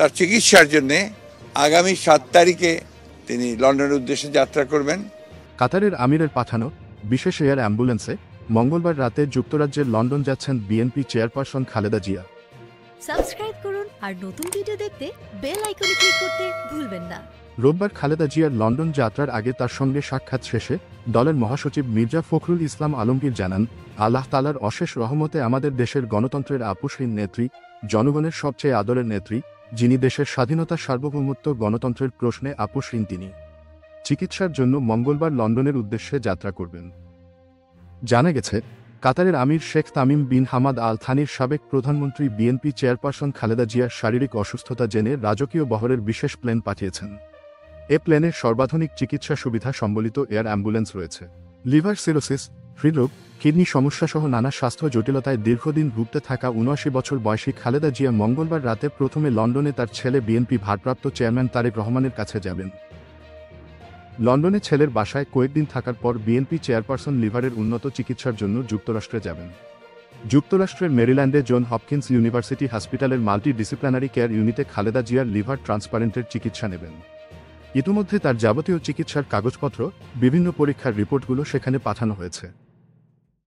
তার চিকিৎসার জন্যে আগামী 7 তারিখে তিনি লন্ডনের উদ্দেশ্যে যাত্রা করবেন। কাতারের আমিরের পাঠানো বিশেষ এয়ার অ্যাম্বুলেন্সে মঙ্গলবার রাতে যুক্তরাজ্যের লন্ডন যাচ্ছেন BNP chairperson Khaleda Zia. Subscribe করুন আর নতুন ভিডিও দেখতে বেল আইকনে ক্লিক করতে ভুলবেন না। রোববার খালেদা জিয়ার লন্ডন যাত্রার আগে তার সঙ্গে সাক্ষাৎ শেষে দলের মহাসচিব মির্জা ফখরুল ইসলাম আলমগীর জানান, আল্লাহ তাআলার অশেষ রহমতে আমাদের দেশের গণতন্ত্রের আপোষহীন নেত্রী, জনগণের সবচেয়ে আদরের নেত্রী, যিনি দেশের স্বাধীনতা, সার্বভৌমত্ব, গণতন্ত্রের প্রশ্নে আপোষহীন, তিনি চিকিৎসার জন্য মঙ্গলবার লন্ডনের উদ্দেশ্যে যাত্রা করবেন। জানা গেছে, কাতারের আমির Sheikh Tamim bin Hamad Al থানির সাবেক প্রধানমন্ত্রী বিএনপি চেয়ারপারসন খালেদা জিয়ার শারীরিক অসুস্থতা জেনে রাজকীয় বহরের বিশেষ প্লেন পাঠিয়েছেন। এ প্লেনে সর্বাধুনিক চিকিৎসা সুবিধা সম্বলিত এয়ার অ্যাম্বুলেন্স রয়েছে। লিভার সিরোসিস, হৃদরোগ, কিডনি সমস্যাসহ নানা স্বাস্থ্য জটিলতায় দীর্ঘদিন ভুগতে থাকা ৭৯ বছর বয়সী খালেদা জিয়া মঙ্গলবার রাতে প্রথমে লন্ডনে তার ছেলে বিএনপি ভারপ্রাপ্ত চেয়ারম্যান তারেক রহমানের কাছে যাবেন। লন্ডনে ছেলের বাসায় কয়েকদিন থাকার পর বিএনপি চেয়ারপারসন লিভারের উন্নত চিকিৎসার জন্য যুক্তরাষ্ট্রে যাবেন। যুক্তরাষ্ট্রের মেরিল্যান্ডে জন হপকিন্স ইউনিভার্সিটি হসপিটালের মাল্টি ডিসিপ্লিনারি কেয়ার ইউনিটে খালেদা জিয়ার লিভার ট্রান্সপ্লান্টের চিকিৎসা নেবেন। ইতিমধ্যে তার যাবতীয় চিকিৎসার কাগজপত্র, বিভিন্ন পরীক্ষার রিপোর্টগুলো সেখানে পাঠানো হয়েছে।